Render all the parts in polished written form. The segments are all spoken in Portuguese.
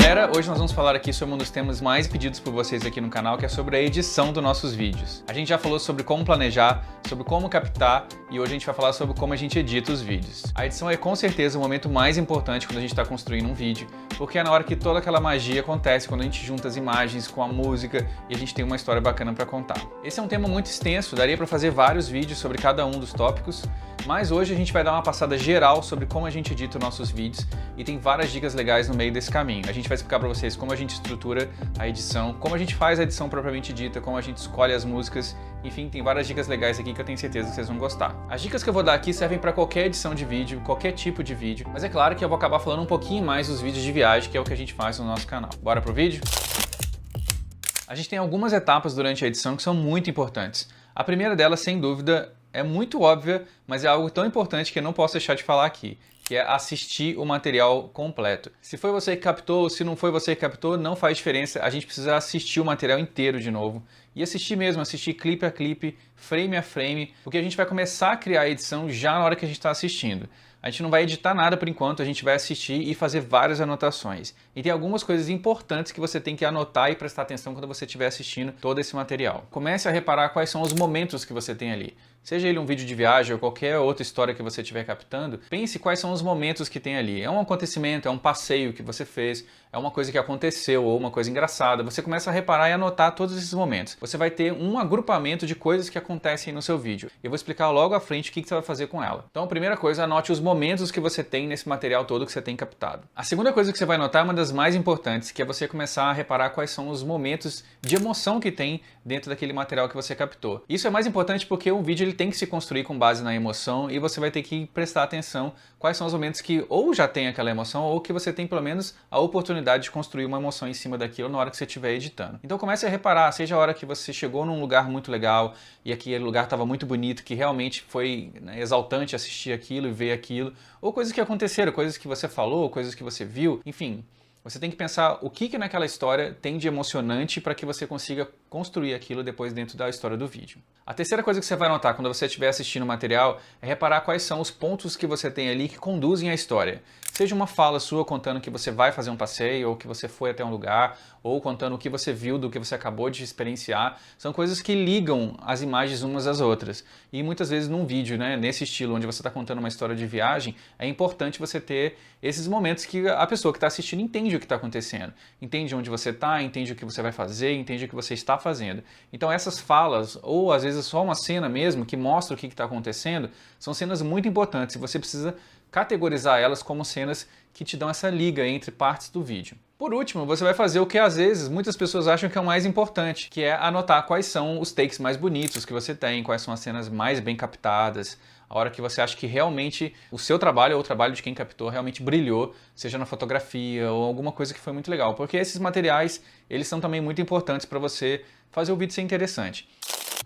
galera, hoje nós vamos falar aqui sobre um dos temas mais pedidos por vocês aqui no canal, que é sobre a edição dos nossos vídeos. A gente já falou sobre como planejar, sobre como captar e hoje a gente vai falar sobre como a gente edita os vídeos. A edição é com certeza o momento mais importante quando a gente está construindo um vídeo, porque é na hora que toda aquela magia acontece, quando a gente junta as imagens com a música e a gente tem uma história bacana para contar. Esse é um tema muito extenso, daria para fazer vários vídeos sobre cada um dos tópicos, mas hoje a gente vai dar uma passada geral sobre como a gente edita os nossos vídeos e tem várias dicas legais no meio desse caminho. A gente vai explicar para vocês como a gente estrutura a edição, como a gente faz a edição propriamente dita, como a gente escolhe as músicas, enfim, tem várias dicas legais aqui que eu tenho certeza que vocês vão gostar. As dicas que eu vou dar aqui servem para qualquer edição de vídeo, qualquer tipo de vídeo, mas é claro que eu vou acabar falando um pouquinho mais dos vídeos de viagem, que é o que a gente faz no nosso canal. Bora pro vídeo? A gente tem algumas etapas durante a edição que são muito importantes. A primeira delas, sem dúvida, é muito óbvia, mas é algo tão importante que eu não posso deixar de falar aqui, que é assistir o material completo. Se foi você que captou, se não foi você que captou, não faz diferença, a gente precisa assistir o material inteiro de novo. E assistir mesmo, assistir clipe a clipe, frame a frame, porque a gente vai começar a criar a edição já na hora que a gente está assistindo. A gente não vai editar nada por enquanto, a gente vai assistir e fazer várias anotações. E tem algumas coisas importantes que você tem que anotar e prestar atenção quando você estiver assistindo todo esse material. Comece a reparar quais são os momentos que você tem ali. Seja ele um vídeo de viagem ou qualquer outra história que você estiver captando, pense quais são os momentos que tem ali. É um acontecimento, é um passeio que você fez, é uma coisa que aconteceu ou uma coisa engraçada. Você começa a reparar e anotar todos esses momentos. Você vai ter um agrupamento de coisas que acontecem no seu vídeo. Eu vou explicar logo à frente o que você vai fazer com ela. Então, a primeira coisa, anote os momentos que você tem nesse material todo que você tem captado. A segunda coisa que você vai anotar é uma das mais importantes, que é você começar a reparar quais são os momentos de emoção que tem dentro daquele material que você captou. Isso é mais importante porque um vídeo ele tem que se construir com base na emoção e você vai ter que prestar atenção quais são os momentos que ou já tem aquela emoção ou que você tem pelo menos a oportunidade de construir uma emoção em cima daquilo na hora que você estiver editando. Então comece a reparar, seja a hora que você chegou num lugar muito legal e aquele lugar estava muito bonito, que realmente foi, né, exaltante assistir aquilo e ver aquilo, ou coisas que aconteceram, coisas que você falou, coisas que você viu, enfim. Você tem que pensar o que naquela história tem de emocionante para que você consiga construir aquilo depois dentro da história do vídeo. A terceira coisa que você vai notar quando você estiver assistindo o material é reparar quais são os pontos que você tem ali que conduzem a história. Seja uma fala sua contando que você vai fazer um passeio, ou que você foi até um lugar, ou contando o que você viu do que você acabou de experienciar. São coisas que ligam as imagens umas às outras. E muitas vezes num vídeo, né, nesse estilo onde você está contando uma história de viagem, é importante você ter esses momentos que a pessoa que está assistindo entende o que está acontecendo. Entende onde você está, entende o que você vai fazer, entende o que você está fazendo. Então essas falas, ou às vezes só uma cena mesmo que mostra o que está acontecendo, são cenas muito importantes e você precisa categorizar elas como cenas que te dão essa liga entre partes do vídeo. Por último, você vai fazer o que às vezes muitas pessoas acham que é o mais importante, que é anotar quais são os takes mais bonitos que você tem, quais são as cenas mais bem captadas, a hora que você acha que realmente o seu trabalho ou o trabalho de quem captou realmente brilhou, seja na fotografia ou alguma coisa que foi muito legal, porque esses materiais, eles são também muito importantes para você fazer o vídeo ser interessante.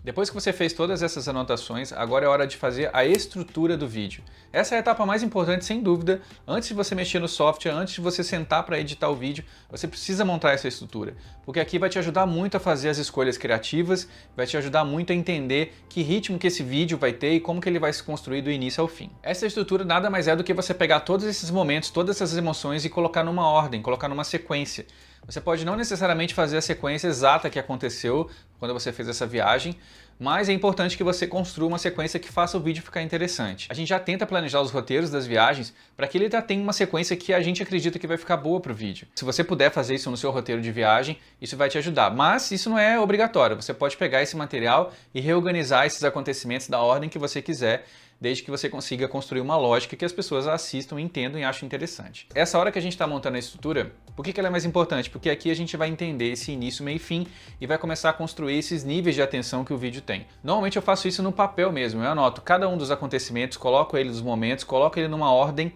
Depois que você fez todas essas anotações, agora é hora de fazer a estrutura do vídeo. Essa é a etapa mais importante, sem dúvida. Antes de você mexer no software, antes de você sentar para editar o vídeo, você precisa montar essa estrutura. Porque aqui vai te ajudar muito a fazer as escolhas criativas, vai te ajudar muito a entender que ritmo que esse vídeo vai ter e como que ele vai se construir do início ao fim. Essa estrutura nada mais é do que você pegar todos esses momentos, todas essas emoções e colocar numa ordem, colocar numa sequência. Você pode não necessariamente fazer a sequência exata que aconteceu quando você fez essa viagem, mas é importante que você construa uma sequência que faça o vídeo ficar interessante. A gente já tenta planejar os roteiros das viagens para que ele já tenha uma sequência que a gente acredita que vai ficar boa para o vídeo. Se você puder fazer isso no seu roteiro de viagem, isso vai te ajudar, mas isso não é obrigatório. Você pode pegar esse material e reorganizar esses acontecimentos da ordem que você quiser, desde que você consiga construir uma lógica que as pessoas assistam, entendam e achem interessante. Essa hora que a gente está montando a estrutura, por que ela é mais importante? Porque aqui a gente vai entender esse início, meio e fim e vai começar a construir esses níveis de atenção que o vídeo tem. Normalmente eu faço isso no papel mesmo, eu anoto cada um dos acontecimentos, coloco ele nos momentos, coloco ele numa ordem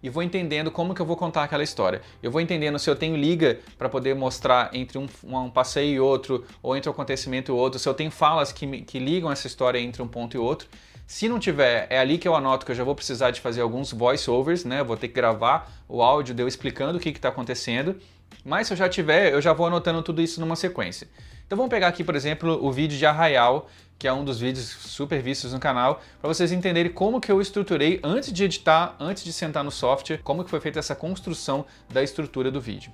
e vou entendendo como que eu vou contar aquela história. Eu vou entendendo se eu tenho liga para poder mostrar entre um passeio e outro, ou entre um acontecimento e outro, se eu tenho falas que ligam essa história entre um ponto e outro. Se não tiver, é ali que eu anoto que eu já vou precisar de fazer alguns voice-overs, né? Eu vou ter que gravar o áudio de eu explicando o que está acontecendo. Mas se eu já tiver, eu já vou anotando tudo isso numa sequência. Então vamos pegar aqui, por exemplo, o vídeo de Arraial, que é um dos vídeos super vistos no canal, para vocês entenderem como que eu estruturei antes de editar, antes de sentar no software, como que foi feita essa construção da estrutura do vídeo.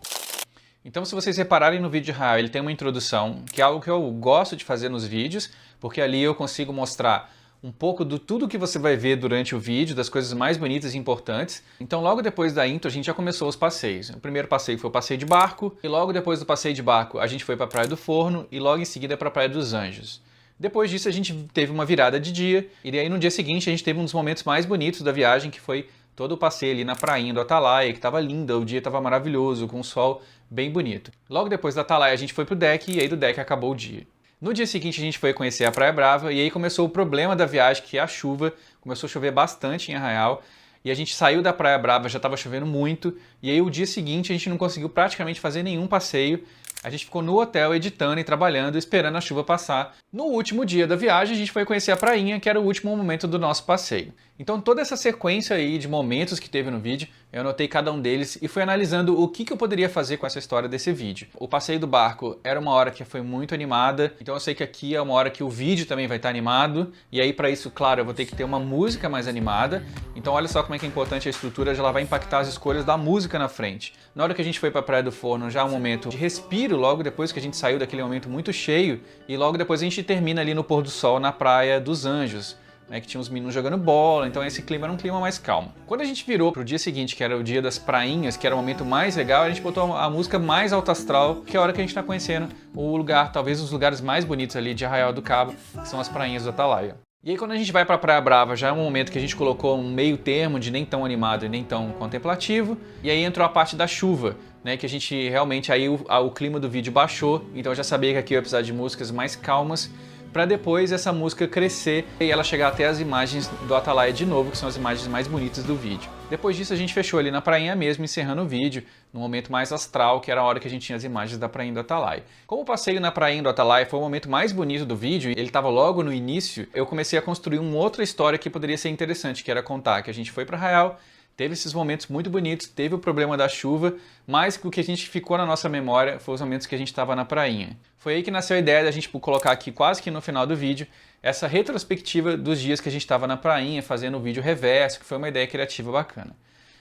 Então, se vocês repararem no vídeo de Arraial, ele tem uma introdução, que é algo que eu gosto de fazer nos vídeos, porque ali eu consigo mostrar um pouco do tudo que você vai ver durante o vídeo, das coisas mais bonitas e importantes. Então, logo depois da intro, a gente já começou os passeios. O primeiro passeio foi o passeio de barco, e logo depois do passeio de barco, a gente foi para a Praia do Forno, e logo em seguida para a Praia dos Anjos. Depois disso, a gente teve uma virada de dia, e aí no dia seguinte a gente teve um dos momentos mais bonitos da viagem, que foi todo o passeio ali na prainha do Atalaia, que estava linda, o dia estava maravilhoso, com o sol bem bonito. Logo depois da Atalaia, a gente foi pro deck, e aí do deck acabou o dia. No dia seguinte a gente foi conhecer a Praia Brava e aí começou o problema da viagem, que é a chuva. Começou a chover bastante em Arraial e a gente saiu da Praia Brava, já estava chovendo muito, e aí o dia seguinte a gente não conseguiu praticamente fazer nenhum passeio. A gente ficou no hotel editando e trabalhando, esperando a chuva passar. No último dia da viagem a gente foi conhecer a prainha, que era o último momento do nosso passeio. Então toda essa sequência aí de momentos que teve no vídeo, eu anotei cada um deles e fui analisando o que eu poderia fazer com essa história desse vídeo. O passeio do barco era uma hora que foi muito animada, então eu sei que aqui é uma hora que o vídeo também vai estar animado, e aí para isso, claro, eu vou ter que ter uma música mais animada. Então olha só como é que é importante a estrutura, já ela vai impactar as escolhas da música na frente. Na hora que a gente foi para a Praia do Forno, já é um momento de respiro, logo depois que a gente saiu daquele momento muito cheio, e logo depois a gente termina ali no pôr do sol na Praia dos Anjos, né, que tinha uns meninos jogando bola, então esse clima era um clima mais calmo. Quando a gente virou pro dia seguinte, que era o dia das prainhas, que era o momento mais legal, a gente botou a música mais alto astral, que é a hora que a gente tá conhecendo o lugar, talvez os lugares mais bonitos ali de Arraial do Cabo, que são as prainhas do Atalaia. E aí quando a gente vai pra Praia Brava, já é um momento que a gente colocou um meio termo de nem tão animado e nem tão contemplativo, e aí entrou a parte da chuva, né, que a gente realmente, aí o clima do vídeo baixou, então eu já sabia que aqui eu ia precisar de músicas mais calmas, para depois essa música crescer e ela chegar até as imagens do Atalaia de novo, que são as imagens mais bonitas do vídeo. Depois disso a gente fechou ali na prainha mesmo, encerrando o vídeo, no momento mais astral, que era a hora que a gente tinha as imagens da prainha do Atalaia. Como o passeio na prainha do Atalaia foi o momento mais bonito do vídeo, ele estava logo no início, eu comecei a construir uma outra história que poderia ser interessante, que era contar que a gente foi para Arraial, teve esses momentos muito bonitos, teve o problema da chuva, mas o que a gente ficou na nossa memória foi os momentos que a gente estava na prainha. Foi aí que nasceu a ideia da gente colocar aqui quase que no final do vídeo essa retrospectiva dos dias que a gente estava na prainha, fazendo o vídeo reverso, que foi uma ideia criativa bacana.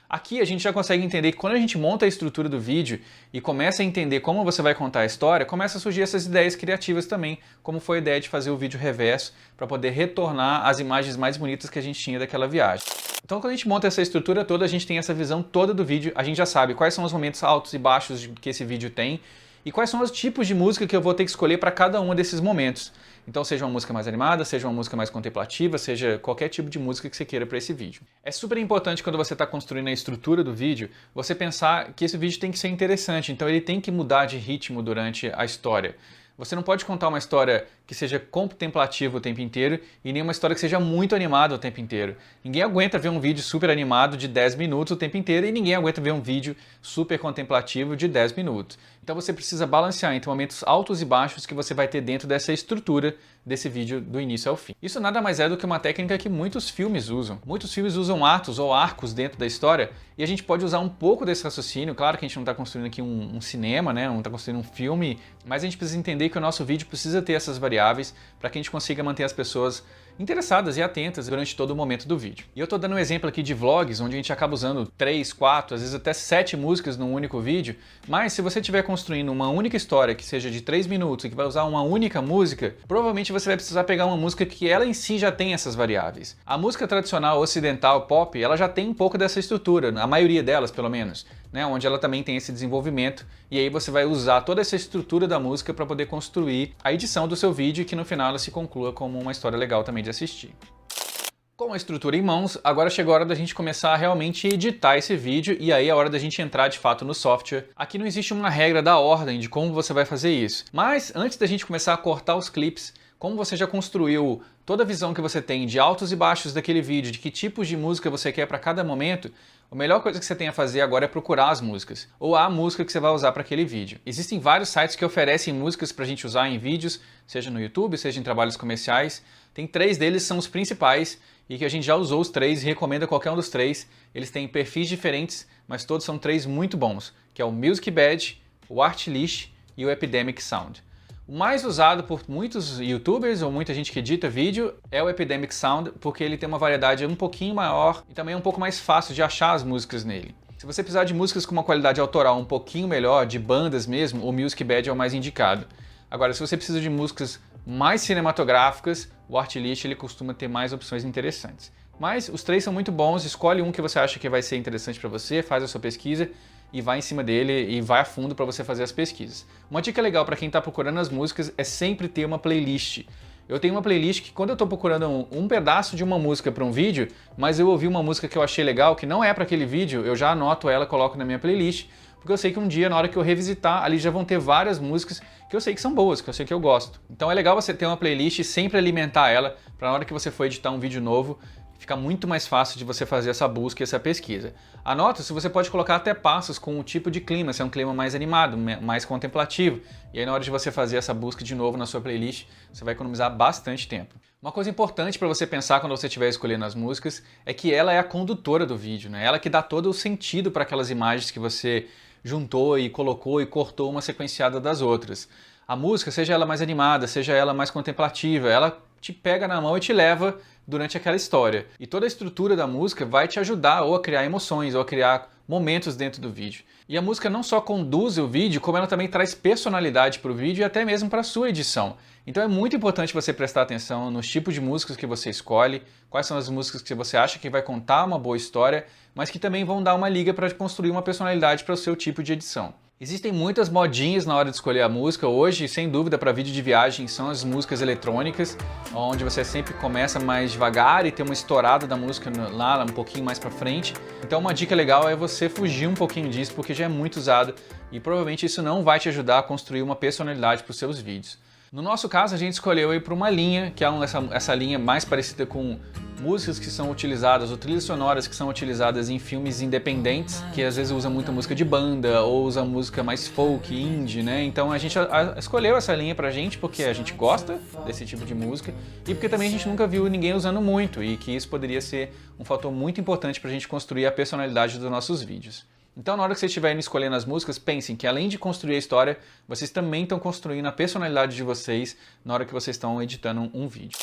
Aqui a gente já consegue entender que quando a gente monta a estrutura do vídeo e começa a entender como você vai contar a história, começa a surgir essas ideias criativas também, como foi a ideia de fazer o vídeo reverso para poder retornar as imagens mais bonitas que a gente tinha daquela viagem. Então quando a gente monta essa estrutura toda, a gente tem essa visão toda do vídeo, a gente já sabe quais são os momentos altos e baixos que esse vídeo tem e quais são os tipos de música que eu vou ter que escolher para cada um desses momentos. Então seja uma música mais animada, seja uma música mais contemplativa, seja qualquer tipo de música que você queira para esse vídeo. É super importante quando você está construindo a estrutura do vídeo, você pensar que esse vídeo tem que ser interessante, então ele tem que mudar de ritmo durante a história. Você não pode contar uma história que seja contemplativa o tempo inteiro e nem uma história que seja muito animada o tempo inteiro. Ninguém aguenta ver um vídeo super animado de 10 minutos o tempo inteiro e ninguém aguenta ver um vídeo super contemplativo de 10 minutos. Então você precisa balancear entre momentos altos e baixos que você vai ter dentro dessa estrutura desse vídeo do início ao fim. Isso nada mais é do que uma técnica que muitos filmes usam. Muitos filmes usam atos ou arcos dentro da história e a gente pode usar um pouco desse raciocínio. Claro que a gente não está construindo aqui um cinema, né? Não está construindo um filme, mas a gente precisa entender que o nosso vídeo precisa ter essas variáveis para que a gente consiga manter as pessoas interessadas e atentas durante todo o momento do vídeo. E eu estou dando um exemplo aqui de vlogs, onde a gente acaba usando 3, 4, às vezes até 7 músicas num único vídeo, mas se você estiver construindo uma única história que seja de 3 minutos e que vai usar uma única música, provavelmente você vai precisar pegar uma música que ela em si já tem essas variáveis. A música tradicional ocidental pop, ela já tem um pouco dessa estrutura, a maioria delas pelo menos, né, onde ela também tem esse desenvolvimento, e aí você vai usar toda essa estrutura da música para poder construir a edição do seu vídeo e que no final ela se conclua como uma história legal também de assistir. Com a estrutura em mãos, agora chegou a hora da gente começar a realmente editar esse vídeo e aí é a hora da gente entrar de fato no software. Aqui não existe uma regra da ordem de como você vai fazer isso, mas antes da gente começar a cortar os clipes, como você já construiu toda a visão que você tem de altos e baixos daquele vídeo, de que tipos de música você quer para cada momento, a melhor coisa que você tem a fazer agora é procurar as músicas, ou a música que você vai usar para aquele vídeo. Existem vários sites que oferecem músicas para a gente usar em vídeos, seja no YouTube, seja em trabalhos comerciais. Tem 3 deles, são os principais, e que a gente já usou os 3 e recomenda qualquer um dos 3. Eles têm perfis diferentes, mas todos são 3 muito bons, que é o Musicbed, o Artlist e o Epidemic Sound. O mais usado por muitos youtubers ou muita gente que edita vídeo é o Epidemic Sound, porque ele tem uma variedade um pouquinho maior e também é um pouco mais fácil de achar as músicas nele. Se você precisar de músicas com uma qualidade autoral um pouquinho melhor, de bandas mesmo, o Music Bed é o mais indicado. Agora, se você precisa de músicas mais cinematográficas, o Artlist ele costuma ter mais opções interessantes. Mas os três são muito bons, escolhe um que você acha que vai ser interessante para você, faz a sua pesquisa e vai em cima dele e vai a fundo para você fazer as pesquisas. Uma dica legal para quem está procurando as músicas é sempre ter uma playlist. Eu tenho uma playlist que quando eu estou procurando um pedaço de uma música para um vídeo, mas eu ouvi uma música que eu achei legal, que não é para aquele vídeo, eu já anoto ela, coloco na minha playlist, porque eu sei que um dia, na hora que eu revisitar, ali já vão ter várias músicas que eu sei que são boas, que eu sei que eu gosto. Então é legal você ter uma playlist e sempre alimentar ela, para na hora que você for editar um vídeo novo, fica muito mais fácil de você fazer essa busca e essa pesquisa. Anota se você pode colocar até passos com o tipo de clima, se é um clima mais animado, mais contemplativo. E aí na hora de você fazer essa busca de novo na sua playlist, você vai economizar bastante tempo. Uma coisa importante para você pensar quando você estiver escolhendo as músicas é que ela é a condutora do vídeo, né? Ela que dá todo o sentido para aquelas imagens que você juntou e colocou e cortou uma sequenciada das outras. A música, seja ela mais animada, seja ela mais contemplativa, ela te pega na mão e te leva durante aquela história. E toda a estrutura da música vai te ajudar ou a criar emoções, ou a criar momentos dentro do vídeo. E a música não só conduz o vídeo, como ela também traz personalidade para o vídeo e até mesmo para a sua edição. Então é muito importante você prestar atenção nos tipos de músicas que você escolhe, quais são as músicas que você acha que vai contar uma boa história, mas que também vão dar uma liga para construir uma personalidade para o seu tipo de edição. Existem muitas modinhas na hora de escolher a música. Hoje, sem dúvida, para vídeo de viagem são as músicas eletrônicas, onde você sempre começa mais devagar e tem uma estourada da música lá um pouquinho mais para frente. Então uma dica legal é você fugir um pouquinho disso, porque já é muito usado e provavelmente isso não vai te ajudar a construir uma personalidade para os seus vídeos. No nosso caso, a gente escolheu ir para uma linha, que é essa linha mais parecida com músicas que são utilizadas, ou trilhas sonoras que são utilizadas em filmes independentes, que às vezes usa muita música de banda, ou usa música mais folk, indie, né? Então a gente escolheu essa linha pra gente porque a gente gosta desse tipo de música e porque também a gente nunca viu ninguém usando muito e que isso poderia ser um fator muito importante pra gente construir a personalidade dos nossos vídeos. Então, na hora que vocês estiverem escolhendo as músicas, pensem que além de construir a história, vocês também estão construindo a personalidade de vocês na hora que vocês estão editando um vídeo.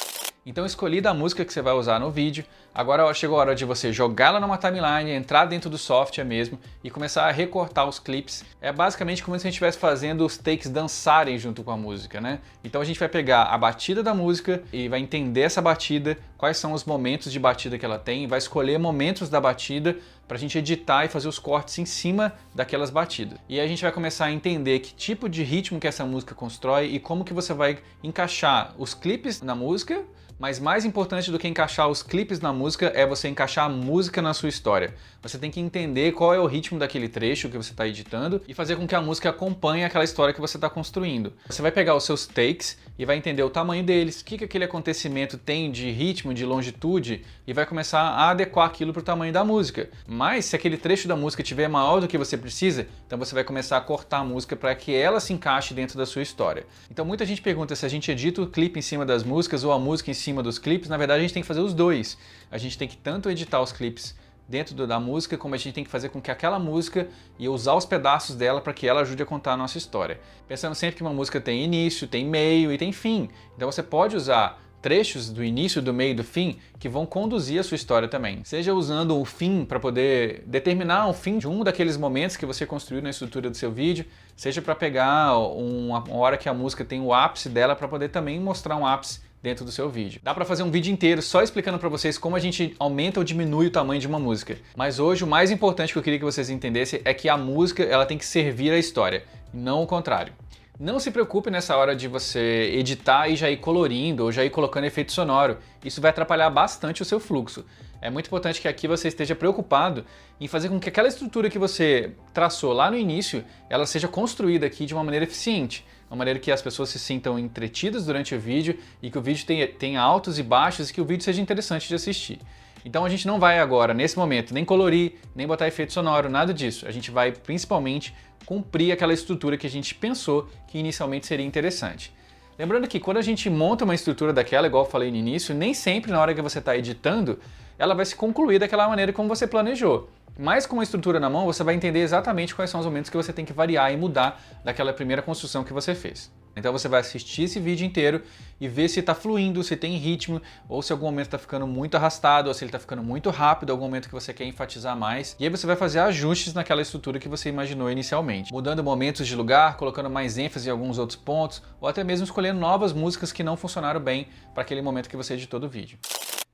Então, escolhida a música que você vai usar no vídeo, agora chegou a hora de você jogá-la numa timeline, entrar dentro do software mesmo e começar a recortar os clipes. É basicamente como se a gente estivesse fazendo os takes dançarem junto com a música, né? Então a gente vai pegar a batida da música e vai entender essa batida, quais são os momentos de batida que ela tem, vai escolher momentos da batida para a gente editar e fazer os cortes em cima daquelas batidas. E aí a gente vai começar a entender que tipo de ritmo que essa música constrói e como que você vai encaixar os clipes na música, mas mais importante do que encaixar os clipes na música é você encaixar a música na sua história. Você tem que entender qual é o ritmo daquele trecho que você está editando e fazer com que a música acompanhe aquela história que você está construindo. Você vai pegar os seus takes e vai entender o tamanho deles, o que aquele acontecimento tem de ritmo, de longitude e vai começar a adequar aquilo para o tamanho da música. Mas se aquele trecho da música estiver maior do que você precisa, então você vai começar a cortar a música para que ela se encaixe dentro da sua história. Então muita gente pergunta se a gente edita o clipe em cima das músicas ou a música em cima dos clipes. Na verdade a gente tem que fazer os dois. A gente tem que tanto editar os clipes dentro da música, como a gente tem que fazer com que aquela música e usar os pedaços dela para que ela ajude a contar a nossa história. Pensando sempre que uma música tem início, tem meio e tem fim. Então você pode usar trechos do início, do meio e do fim que vão conduzir a sua história também. Seja usando o fim para poder determinar o fim de um daqueles momentos que você construiu na estrutura do seu vídeo, seja para pegar uma hora que a música tem o ápice dela para poder também mostrar um ápice dentro do seu vídeo. Dá para fazer um vídeo inteiro só explicando para vocês como a gente aumenta ou diminui o tamanho de uma música. Mas hoje o mais importante que eu queria que vocês entendessem é que a música ela tem que servir à história, não o contrário. Não se preocupe nessa hora de você editar e já ir colorindo ou já ir colocando efeito sonoro. Isso vai atrapalhar bastante o seu fluxo. É muito importante que aqui você esteja preocupado em fazer com que aquela estrutura que você traçou lá no início, ela seja construída aqui de uma maneira eficiente. Uma maneira que as pessoas se sintam entretidas durante o vídeo e que o vídeo tenha altos e baixos e que o vídeo seja interessante de assistir. Então a gente não vai agora, nesse momento, nem colorir, nem botar efeito sonoro, nada disso. A gente vai principalmente cumprir aquela estrutura que a gente pensou que inicialmente seria interessante. Lembrando que quando a gente monta uma estrutura daquela, igual eu falei no início, nem sempre na hora que você está editando, ela vai se concluir daquela maneira como você planejou. Mas com a estrutura na mão, você vai entender exatamente quais são os momentos que você tem que variar e mudar daquela primeira construção que você fez. Então você vai assistir esse vídeo inteiro e ver se está fluindo, se tem ritmo, ou se algum momento está ficando muito arrastado, ou se ele está ficando muito rápido, algum momento que você quer enfatizar mais. E aí você vai fazer ajustes naquela estrutura que você imaginou inicialmente, mudando momentos de lugar, colocando mais ênfase em alguns outros pontos, ou até mesmo escolhendo novas músicas que não funcionaram bem para aquele momento que você editou do vídeo.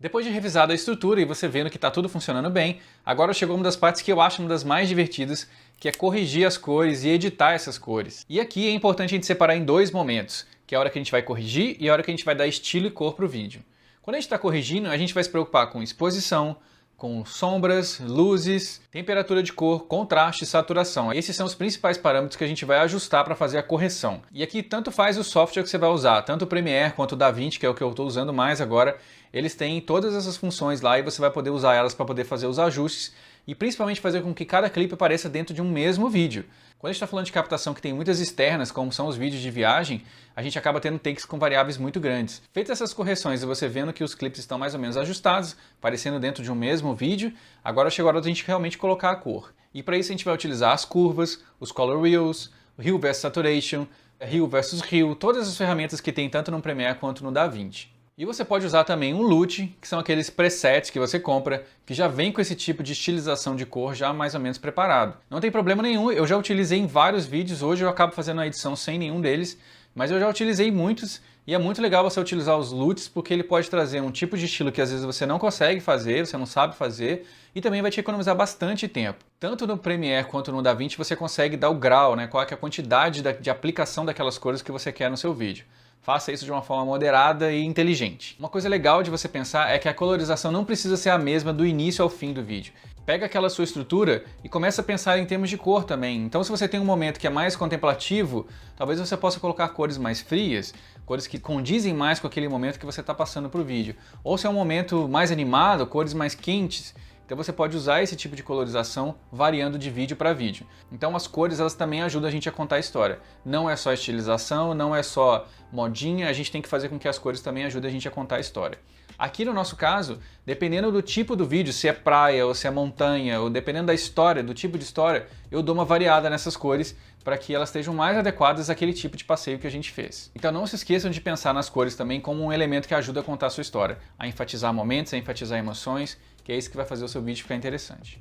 Depois de revisar a estrutura e você vendo que está tudo funcionando bem, agora chegou uma das partes que eu acho uma das mais divertidas, que é corrigir as cores e editar essas cores. E aqui é importante a gente separar em dois momentos, que é a hora que a gente vai corrigir e a hora que a gente vai dar estilo e cor para o vídeo. Quando a gente está corrigindo, a gente vai se preocupar com exposição, com sombras, luzes, temperatura de cor, contraste e saturação. Esses são os principais parâmetros que a gente vai ajustar para fazer a correção. E aqui tanto faz o software que você vai usar, tanto o Premiere quanto o DaVinci, que é o que eu estou usando mais agora, eles têm todas essas funções lá e você vai poder usar elas para poder fazer os ajustes e principalmente fazer com que cada clipe apareça dentro de um mesmo vídeo. Quando a gente está falando de captação que tem muitas externas, como são os vídeos de viagem, a gente acaba tendo takes com variáveis muito grandes. Feitas essas correções e você vendo que os clipes estão mais ou menos ajustados, aparecendo dentro de um mesmo vídeo, agora chegou a hora de a gente realmente colocar a cor. E para isso a gente vai utilizar as curvas, os color wheels, o Hue vs Saturation, Hue vs Hue, todas as ferramentas que tem tanto no Premiere quanto no DaVinci. E você pode usar também um LUT, que são aqueles presets que você compra, que já vem com esse tipo de estilização de cor já mais ou menos preparado. Não tem problema nenhum, eu já utilizei em vários vídeos, hoje eu acabo fazendo a edição sem nenhum deles, mas eu já utilizei muitos e é muito legal você utilizar os LUTs porque ele pode trazer um tipo de estilo que às vezes você não consegue fazer, você não sabe fazer e também vai te economizar bastante tempo. Tanto no Premiere quanto no DaVinci você consegue dar o grau, né, qual é a quantidade de aplicação daquelas cores que você quer no seu vídeo. Faça isso de uma forma moderada e inteligente. Uma coisa legal de você pensar é que a colorização não precisa ser a mesma do início ao fim do vídeo. Pega aquela sua estrutura e começa a pensar em termos de cor também. Então se você tem um momento que é mais contemplativo, talvez você possa colocar cores mais frias, cores que condizem mais com aquele momento que você está passando para o vídeo. Ou se é um momento mais animado, cores mais quentes. Então você pode usar esse tipo de colorização variando de vídeo para vídeo. Então as cores elas também ajudam a gente a contar a história. Não é só estilização, não é só modinha, a gente tem que fazer com que as cores também ajudem a gente a contar a história. Aqui no nosso caso, dependendo do tipo do vídeo, se é praia ou se é montanha, ou dependendo da história, do tipo de história, eu dou uma variada nessas cores para que elas estejam mais adequadas àquele tipo de passeio que a gente fez. Então não se esqueçam de pensar nas cores também como um elemento que ajuda a contar a sua história, a enfatizar momentos, a enfatizar emoções, que é isso que vai fazer o seu vídeo ficar interessante.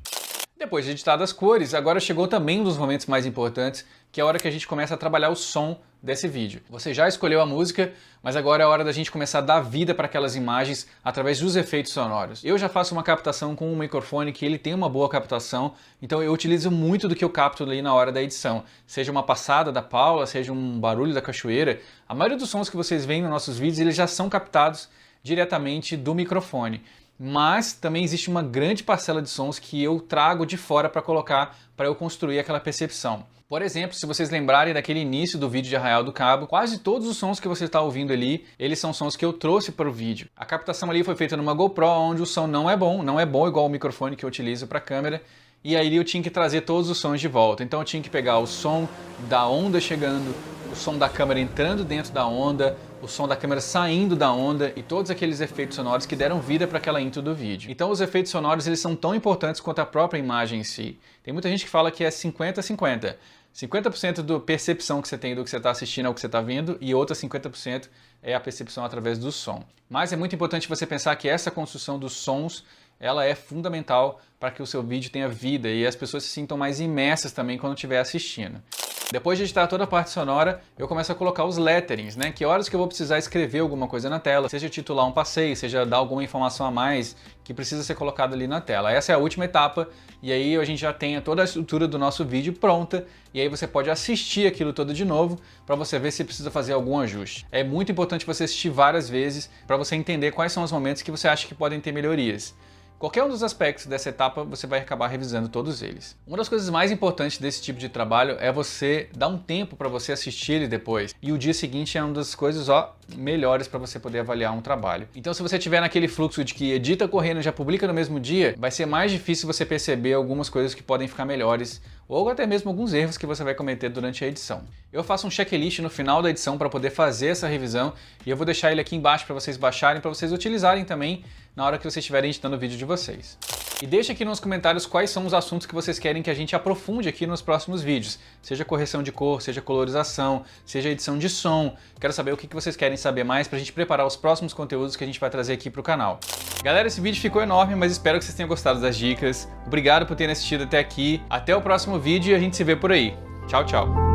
Depois de editado as cores, agora chegou também um dos momentos mais importantes, que é a hora que a gente começa a trabalhar o som desse vídeo. Você já escolheu a música, mas agora é a hora da gente começar a dar vida para aquelas imagens através dos efeitos sonoros. Eu já faço uma captação com um microfone que ele tem uma boa captação, então eu utilizo muito do que eu capto ali na hora da edição. Seja uma passada da Paula, seja um barulho da cachoeira. A maioria dos sons que vocês veem nos nossos vídeos, eles já são captados diretamente do microfone. Mas também existe uma grande parcela de sons que eu trago de fora para colocar, para eu construir aquela percepção. Por exemplo, se vocês lembrarem daquele início do vídeo de Arraial do Cabo, quase todos os sons que você está ouvindo ali, eles são sons que eu trouxe para o vídeo. A captação ali foi feita numa GoPro, onde o som não é bom igual o microfone que eu utilizo para a câmera, e aí eu tinha que trazer todos os sons de volta. Então eu tinha que pegar o som da onda chegando, o som da câmera entrando dentro da onda, o som da câmera saindo da onda e todos aqueles efeitos sonoros que deram vida para aquela intro do vídeo. Então os efeitos sonoros eles são tão importantes quanto a própria imagem em si. Tem muita gente que fala que é 50-50. 50% da percepção que você tem do que você está assistindo é o que você está vendo e outra 50% é a percepção através do som. Mas é muito importante você pensar que essa construção dos sons ela é fundamental para que o seu vídeo tenha vida e as pessoas se sintam mais imersas também quando estiver assistindo. Depois de editar toda a parte sonora, eu começo a colocar os letterings, né? Que horas que eu vou precisar escrever alguma coisa na tela, seja titular um passeio, seja dar alguma informação a mais que precisa ser colocada ali na tela. Essa é a última etapa e aí a gente já tem toda a estrutura do nosso vídeo pronta e aí você pode assistir aquilo todo de novo para você ver se precisa fazer algum ajuste. É muito importante você assistir várias vezes para você entender quais são os momentos que você acha que podem ter melhorias. Qualquer um dos aspectos dessa etapa, você vai acabar revisando todos eles. Uma das coisas mais importantes desse tipo de trabalho é você dar um tempo para você assistir ele depois. E o dia seguinte é uma das coisas melhores para você poder avaliar um trabalho. Então se você estiver naquele fluxo de que edita correndo e já publica no mesmo dia, vai ser mais difícil você perceber algumas coisas que podem ficar melhores ou até mesmo alguns erros que você vai cometer durante a edição. Eu faço um checklist no final da edição para poder fazer essa revisão e eu vou deixar ele aqui embaixo para vocês baixarem, para vocês utilizarem também na hora que vocês estiverem editando o vídeo de vocês. E deixa aqui nos comentários quais são os assuntos que vocês querem que a gente aprofunde aqui nos próximos vídeos. Seja correção de cor, seja colorização, seja edição de som. Quero saber o que vocês querem saber mais pra gente preparar os próximos conteúdos que a gente vai trazer aqui pro canal. Galera, esse vídeo ficou enorme, mas espero que vocês tenham gostado das dicas. Obrigado por terem assistido até aqui. Até o próximo vídeo e a gente se vê por aí. Tchau, tchau.